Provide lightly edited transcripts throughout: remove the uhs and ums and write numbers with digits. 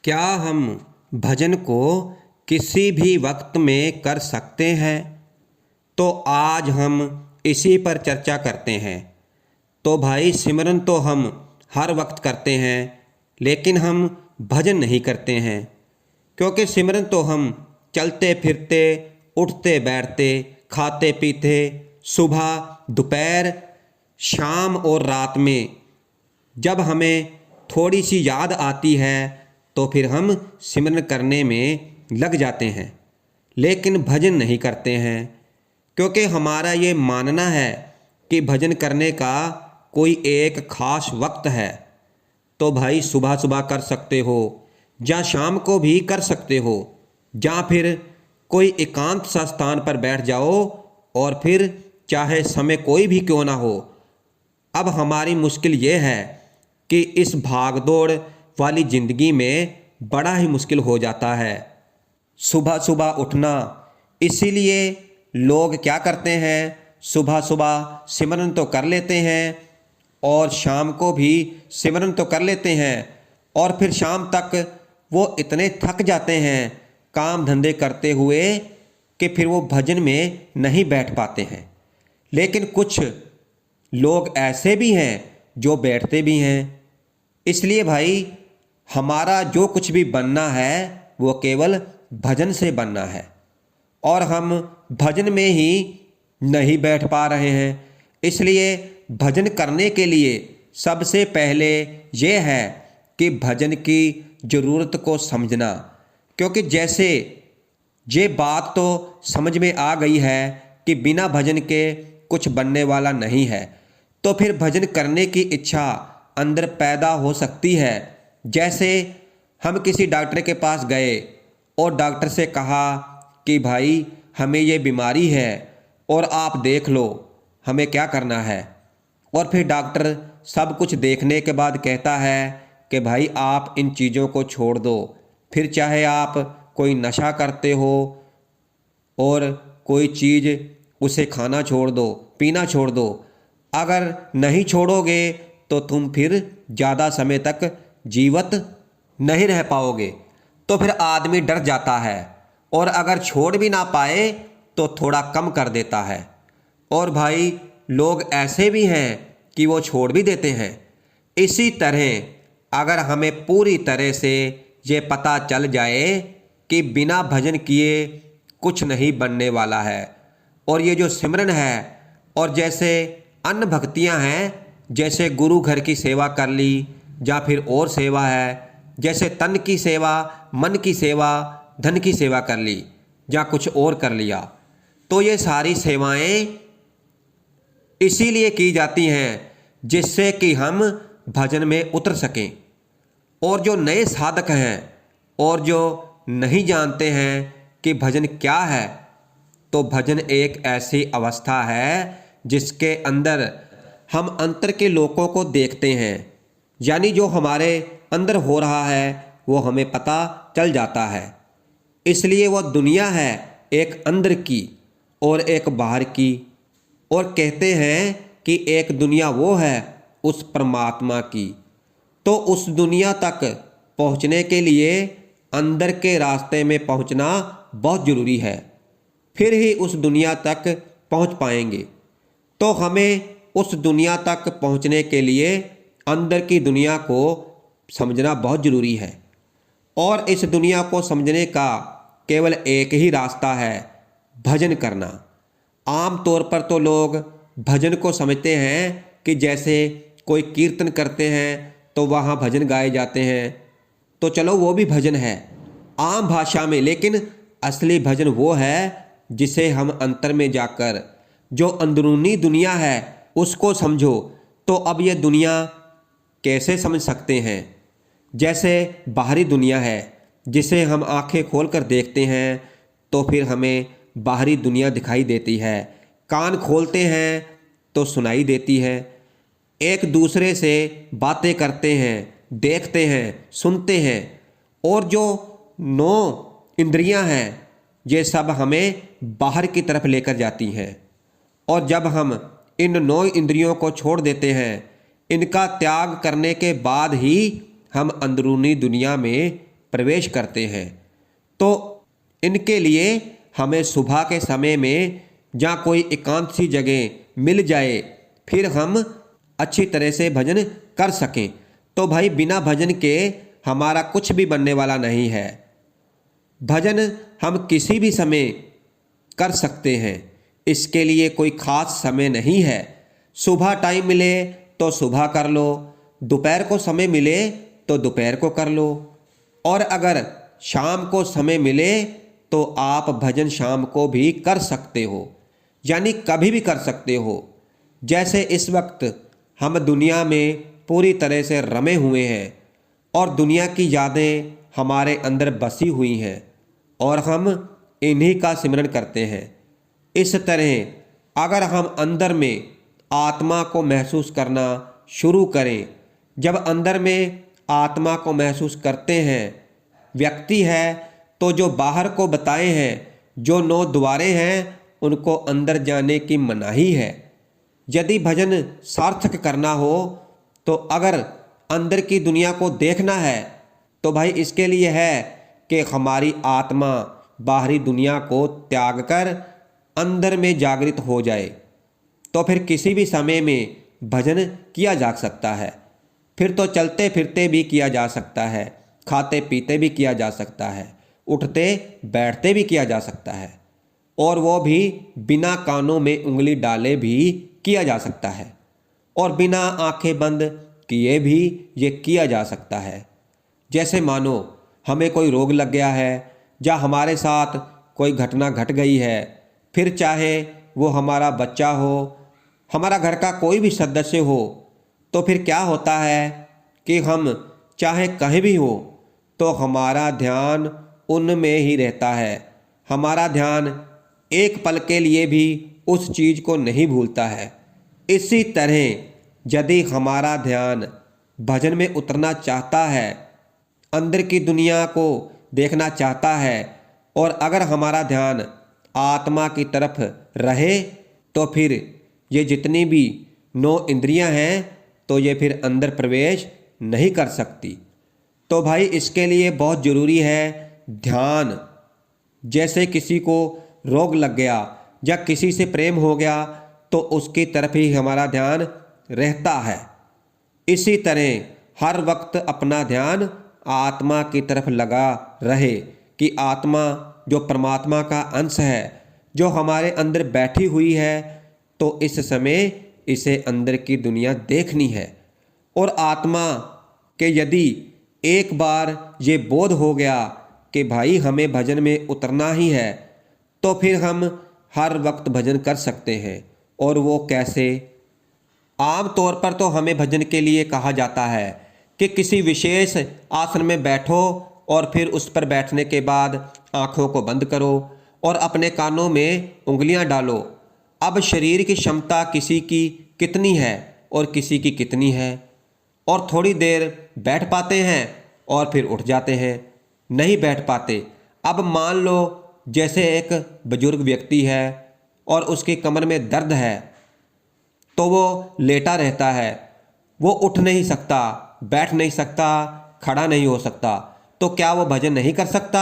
क्या हम भजन को किसी भी वक्त में कर सकते हैं? तो आज हम इसी पर चर्चा करते हैं। तो भाई सिमरन तो हम हर वक्त करते हैं, लेकिन हम भजन नहीं करते हैं। क्योंकि सिमरन तो हम चलते फिरते, उठते बैठते, खाते पीते, सुबह दोपहर शाम और रात में जब हमें थोड़ी सी याद आती है तो फिर हम सिमरन करने में लग जाते हैं, लेकिन भजन नहीं करते हैं। क्योंकि हमारा ये मानना है कि भजन करने का कोई एक ख़ास वक्त है। तो भाई सुबह सुबह कर सकते हो, या शाम को भी कर सकते हो, या फिर कोई एकांत सा स्थान पर बैठ जाओ और फिर चाहे समय कोई भी क्यों ना हो। अब हमारी मुश्किल ये है कि इस भागदौड़ वाली ज़िंदगी में बड़ा ही मुश्किल हो जाता है सुबह सुबह उठना। इसीलिए लोग क्या करते हैं, सुबह सुबह सिमरन तो कर लेते हैं और शाम को भी सिमरन तो कर लेते हैं, और फिर शाम तक वो इतने थक जाते हैं काम धंधे करते हुए कि फिर वो भजन में नहीं बैठ पाते हैं। लेकिन कुछ लोग ऐसे भी हैं जो बैठते भी हैं। इसलिए भाई हमारा जो कुछ भी बनना है वो केवल भजन से बनना है, और हम भजन में ही नहीं बैठ पा रहे हैं। इसलिए भजन करने के लिए सबसे पहले ये है कि भजन की ज़रूरत को समझना। क्योंकि जैसे ये बात तो समझ में आ गई है कि बिना भजन के कुछ बनने वाला नहीं है, तो फिर भजन करने की इच्छा अंदर पैदा हो सकती है। जैसे हम किसी डॉक्टर के पास गए और डॉक्टर से कहा कि भाई हमें ये बीमारी है और आप देख लो हमें क्या करना है, और फिर डॉक्टर सब कुछ देखने के बाद कहता है कि भाई आप इन चीज़ों को छोड़ दो। फिर चाहे आप कोई नशा करते हो और कोई चीज़ उसे खाना छोड़ दो, पीना छोड़ दो, अगर नहीं छोड़ोगे तो तुम फिर ज़्यादा समय तक जीवित नहीं रह पाओगे। तो फिर आदमी डर जाता है, और अगर छोड़ भी ना पाए तो थोड़ा कम कर देता है। और भाई लोग ऐसे भी हैं कि वो छोड़ भी देते हैं। इसी तरह अगर हमें पूरी तरह से ये पता चल जाए कि बिना भजन किए कुछ नहीं बनने वाला है, और ये जो सिमरन है और जैसे अन्य भक्तियां हैं, जैसे गुरु घर की सेवा कर ली, या फिर और सेवा है जैसे तन की सेवा, मन की सेवा, धन की सेवा कर ली, या कुछ और कर लिया, तो ये सारी सेवाएं इसीलिए की जाती हैं जिससे कि हम भजन में उतर सकें। और जो नए साधक हैं और जो नहीं जानते हैं कि भजन क्या है, तो भजन एक ऐसी अवस्था है जिसके अंदर हम अंतर के लोगों को देखते हैं, यानी जो हमारे अंदर हो रहा है वो हमें पता चल जाता है। इसलिए वो दुनिया है एक अंदर की और एक बाहर की, और कहते हैं कि एक दुनिया वो है उस परमात्मा की। तो उस दुनिया तक पहुंचने के लिए अंदर के रास्ते में पहुंचना बहुत ज़रूरी है, फिर ही उस दुनिया तक पहुंच पाएंगे। तो हमें उस दुनिया तक पहुंचने के लिए अंदर की दुनिया को समझना बहुत ज़रूरी है, और इस दुनिया को समझने का केवल एक ही रास्ता है, भजन करना। आम तौर पर तो लोग भजन को समझते हैं कि जैसे कोई कीर्तन करते हैं तो वहाँ भजन गाए जाते हैं, तो चलो वो भी भजन है आम भाषा में, लेकिन असली भजन वो है जिसे हम अंतर में जाकर जो अंदरूनी दुनिया है उसको समझो। तो अब ये दुनिया कैसे समझ सकते हैं? जैसे बाहरी दुनिया है जिसे हम आंखें खोलकर देखते हैं तो फिर हमें बाहरी दुनिया दिखाई देती है, कान खोलते हैं तो सुनाई देती है, एक दूसरे से बातें करते हैं, देखते हैं, सुनते हैं, और जो 9 इंद्रियां हैं ये सब हमें बाहर की तरफ लेकर जाती हैं। और जब हम इन 9 इंद्रियों को छोड़ देते हैं, इनका त्याग करने के बाद ही हम अंदरूनी दुनिया में प्रवेश करते हैं। तो इनके लिए हमें सुबह के समय में जहाँ कोई एकांत सी जगह मिल जाए, फिर हम अच्छी तरह से भजन कर सकें। तो भाई बिना भजन के हमारा कुछ भी बनने वाला नहीं है। भजन हम किसी भी समय कर सकते हैं, इसके लिए कोई ख़ास समय नहीं है। सुबह टाइम मिले तो सुबह कर लो, दोपहर को समय मिले तो दोपहर को कर लो, और अगर शाम को समय मिले तो आप भजन शाम को भी कर सकते हो, यानी कभी भी कर सकते हो। जैसे इस वक्त हम दुनिया में पूरी तरह से रमे हुए हैं और दुनिया की यादें हमारे अंदर बसी हुई हैं और हम इन्हीं का सिमरन करते हैं। इस तरह अगर हम अंदर में आत्मा को महसूस करना शुरू करें, जब अंदर में आत्मा को महसूस करते हैं व्यक्ति है, तो जो बाहर को बताए हैं, जो 9 द्वारे हैं, उनको अंदर जाने की मनाही है। यदि भजन सार्थक करना हो तो अगर अंदर की दुनिया को देखना है तो भाई इसके लिए है कि हमारी आत्मा बाहरी दुनिया को त्याग कर अंदर में जागृत हो जाए, तो फिर किसी भी समय में भजन किया जा सकता है। फिर तो चलते फिरते भी किया जा सकता है, खाते पीते भी किया जा सकता है, उठते बैठते भी किया जा सकता है, और वो भी बिना कानों में उंगली डाले भी किया जा सकता है, और बिना आंखें बंद किए भी ये किया जा सकता है। जैसे मानो हमें कोई रोग लग गया है या हमारे साथ कोई घटना घट गई है, फिर चाहे वो हमारा बच्चा हो, हमारा घर का कोई भी सदस्य हो, तो फिर क्या होता है कि हम चाहे कहीं भी हो तो हमारा ध्यान उनमें ही रहता है। हमारा ध्यान एक पल के लिए भी उस चीज़ को नहीं भूलता है। इसी तरह यदि हमारा ध्यान भजन में उतरना चाहता है, अंदर की दुनिया को देखना चाहता है, और अगर हमारा ध्यान आत्मा की तरफ रहे, तो फिर ये जितनी भी 9 इंद्रियां हैं तो ये फिर अंदर प्रवेश नहीं कर सकती। तो भाई इसके लिए बहुत ज़रूरी है ध्यान। जैसे किसी को रोग लग गया या किसी से प्रेम हो गया तो उसकी तरफ ही हमारा ध्यान रहता है। इसी तरह हर वक्त अपना ध्यान आत्मा की तरफ लगा रहे कि आत्मा जो परमात्मा का अंश है, जो हमारे अंदर बैठी हुई है, तो इस समय इसे अंदर की दुनिया देखनी है। और आत्मा के यदि एक बार ये बोध हो गया कि भाई हमें भजन में उतरना ही है, तो फिर हम हर वक्त भजन कर सकते हैं। और वो कैसे? आम तौर पर तो हमें भजन के लिए कहा जाता है कि किसी विशेष आसन में बैठो और फिर उस पर बैठने के बाद आँखों को बंद करो और अपने कानों में उंगलियां डालो। अब शरीर की क्षमता किसी की कितनी है और किसी की कितनी है, और थोड़ी देर बैठ पाते हैं और फिर उठ जाते हैं, नहीं बैठ पाते। अब मान लो जैसे एक बुजुर्ग व्यक्ति है और उसकी कमर में दर्द है, तो वो लेटा रहता है, वो उठ नहीं सकता, बैठ नहीं सकता, खड़ा नहीं हो सकता, तो क्या वो भजन नहीं कर सकता?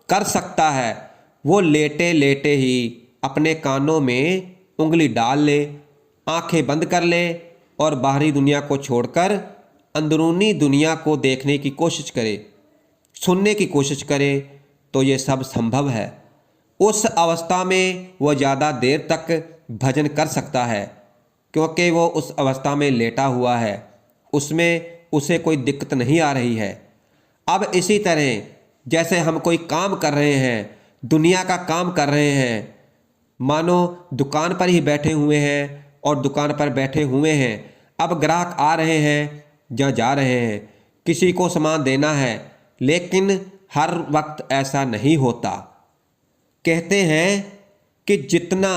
कर सकता है। वो लेटे लेटे ही अपने कानों में उंगली डाल ले, आंखें बंद कर ले और बाहरी दुनिया को छोड़कर अंदरूनी दुनिया को देखने की कोशिश करे, सुनने की कोशिश करे, तो ये सब संभव है। उस अवस्था में वो ज़्यादा देर तक भजन कर सकता है, क्योंकि वो उस अवस्था में लेटा हुआ है, उसमें उसे कोई दिक्कत नहीं आ रही है। अब इसी तरह जैसे हम कोई काम कर रहे हैं, दुनिया का काम कर रहे हैं, मानो दुकान पर ही बैठे हुए हैं और दुकान पर बैठे हुए हैं, अब ग्राहक आ रहे हैं या जा रहे हैं, किसी को सामान देना है, लेकिन हर वक्त ऐसा नहीं होता। कहते हैं कि जितना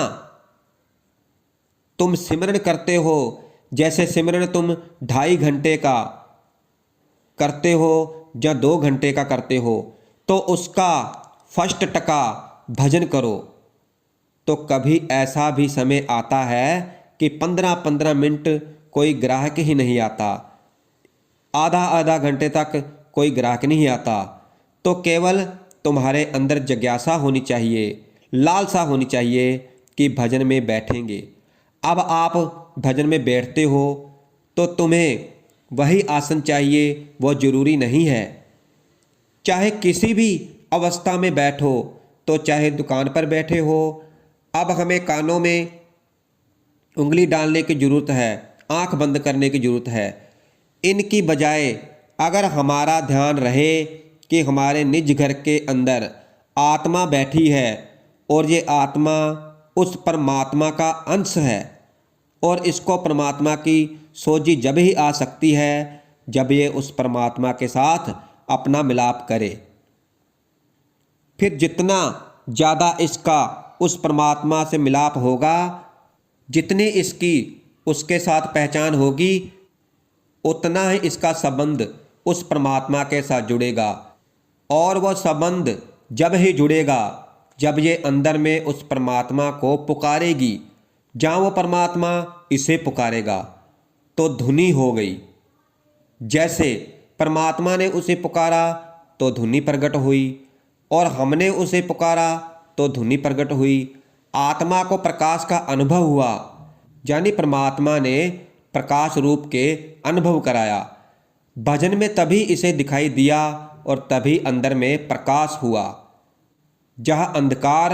तुम सिमरन करते हो, जैसे सिमरन तुम 2.5 घंटे का करते हो या 2 घंटे का करते हो, तो उसका 1% भजन करो। तो कभी ऐसा भी समय आता है कि 15-15 मिनट कोई ग्राहक ही नहीं आता, आधा आधा घंटे तक कोई ग्राहक नहीं आता, तो केवल तुम्हारे अंदर जिज्ञासा होनी चाहिए, लालसा होनी चाहिए कि भजन में बैठेंगे। अब आप भजन में बैठते हो तो तुम्हें वही आसन चाहिए, वो ज़रूरी नहीं है। चाहे किसी भी अवस्था में बैठो, तो चाहे दुकान पर बैठे हो, अब हमें कानों में उंगली डालने की ज़रूरत है, आंख बंद करने की ज़रूरत है। इनकी बजाय अगर हमारा ध्यान रहे कि हमारे निज घर के अंदर आत्मा बैठी है और ये आत्मा उस परमात्मा का अंश है, और इसको परमात्मा की सोझी जब ही आ सकती है जब ये उस परमात्मा के साथ अपना मिलाप करे। फिर जितना ज़्यादा इसका उस परमात्मा से मिलाप होगा, जितनी इसकी उसके साथ पहचान होगी, उतना ही इसका संबंध उस परमात्मा के साथ जुड़ेगा। और वह संबंध जब ही जुड़ेगा जब ये अंदर में उस परमात्मा को पुकारेगी, जहाँ वो परमात्मा इसे पुकारेगा तो धुनी हो गई। जैसे परमात्मा ने उसे पुकारा तो धुनी प्रकट हुई, और हमने उसे पुकारा तो धुनी प्रकट हुई। आत्मा को प्रकाश का अनुभव हुआ, यानी परमात्मा ने प्रकाश रूप के अनुभव कराया। भजन में तभी इसे दिखाई दिया और तभी अंदर में प्रकाश हुआ। जहाँ अंधकार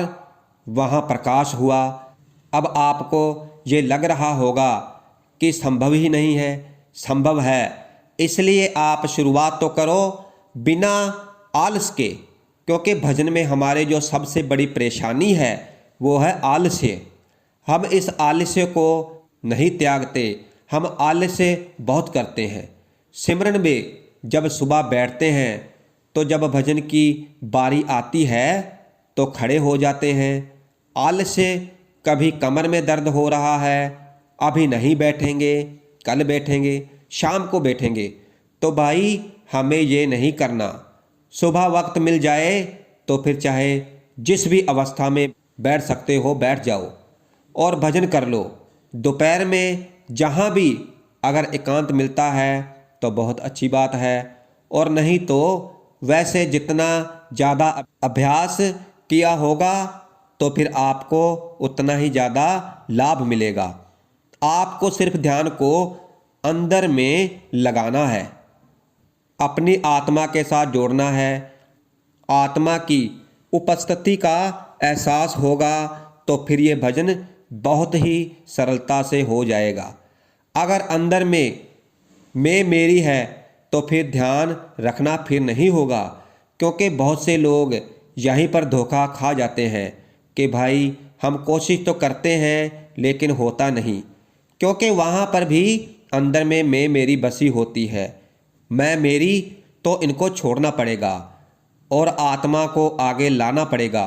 वहाँ प्रकाश हुआ। अब आपको ये लग रहा होगा कि संभव ही नहीं है, संभव है। इसलिए आप शुरुआत तो करो बिना आलस के, क्योंकि भजन में हमारे जो सबसे बड़ी परेशानी है वो है आलस्य। हम इस आलस्य को नहीं त्यागते, हम आलस्य बहुत करते हैं। सिमरन में जब सुबह बैठते हैं तो जब भजन की बारी आती है तो खड़े हो जाते हैं। आलस्य, कभी कमर में दर्द हो रहा है, अभी नहीं बैठेंगे, कल बैठेंगे, शाम को बैठेंगे, तो भाई हमें ये नहीं करना। सुबह वक्त मिल जाए तो फिर चाहे जिस भी अवस्था में बैठ सकते हो बैठ जाओ और भजन कर लो। दोपहर में जहाँ भी अगर एकांत मिलता है तो बहुत अच्छी बात है, और नहीं तो वैसे जितना ज़्यादा अभ्यास किया होगा तो फिर आपको उतना ही ज़्यादा लाभ मिलेगा। आपको सिर्फ ध्यान को अंदर में लगाना है, अपनी आत्मा के साथ जोड़ना है। आत्मा की उपस्थिति का एहसास होगा तो फिर ये भजन बहुत ही सरलता से हो जाएगा। अगर अंदर में मैं मेरी है तो फिर ध्यान रखना फिर नहीं होगा, क्योंकि बहुत से लोग यहीं पर धोखा खा जाते हैं कि भाई हम कोशिश तो करते हैं लेकिन होता नहीं, क्योंकि वहाँ पर भी अंदर में मैं मेरी बसी होती है। मैं मेरी तो इनको छोड़ना पड़ेगा और आत्मा को आगे लाना पड़ेगा।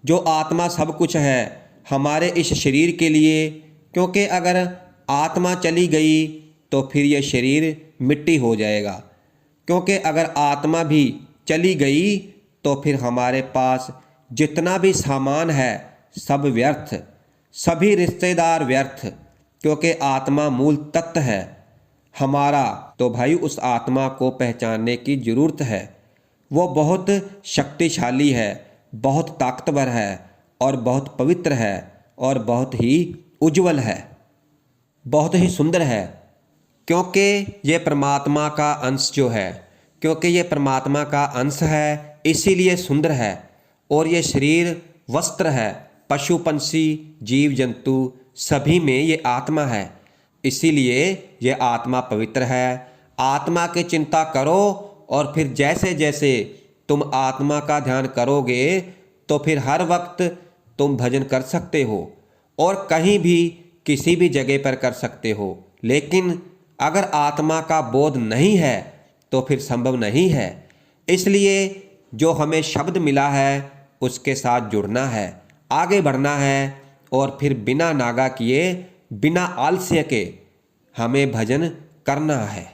जो आत्मा सब कुछ है हमारे इस शरीर के लिए, क्योंकि अगर आत्मा चली गई तो फिर ये शरीर मिट्टी हो जाएगा। क्योंकि अगर आत्मा भी चली गई तो फिर हमारे पास जितना भी सामान है सब व्यर्थ, सभी रिश्तेदार व्यर्थ, क्योंकि आत्मा मूल तत्व है हमारा। तो भाई उस आत्मा को पहचानने की ज़रूरत है। वो बहुत शक्तिशाली है, बहुत ताकतवर है और बहुत पवित्र है और बहुत ही उज्जवल है, बहुत ही सुंदर है, क्योंकि ये परमात्मा का अंश जो है, क्योंकि ये परमात्मा का अंश है इसीलिए सुंदर है। और ये शरीर वस्त्र है, पशु पंछी जीव जंतु सभी में ये आत्मा है, इसीलिए ये आत्मा पवित्र है। आत्मा की चिंता करो और फिर जैसे जैसे तुम आत्मा का ध्यान करोगे तो फिर हर वक्त तुम भजन कर सकते हो और कहीं भी किसी भी जगह पर कर सकते हो। लेकिन अगर आत्मा का बोध नहीं है तो फिर संभव नहीं है। इसलिए जो हमें शब्द मिला है उसके साथ जुड़ना है, आगे बढ़ना है और फिर बिना नागा किए, बिना आलस्य के हमें भजन करना है।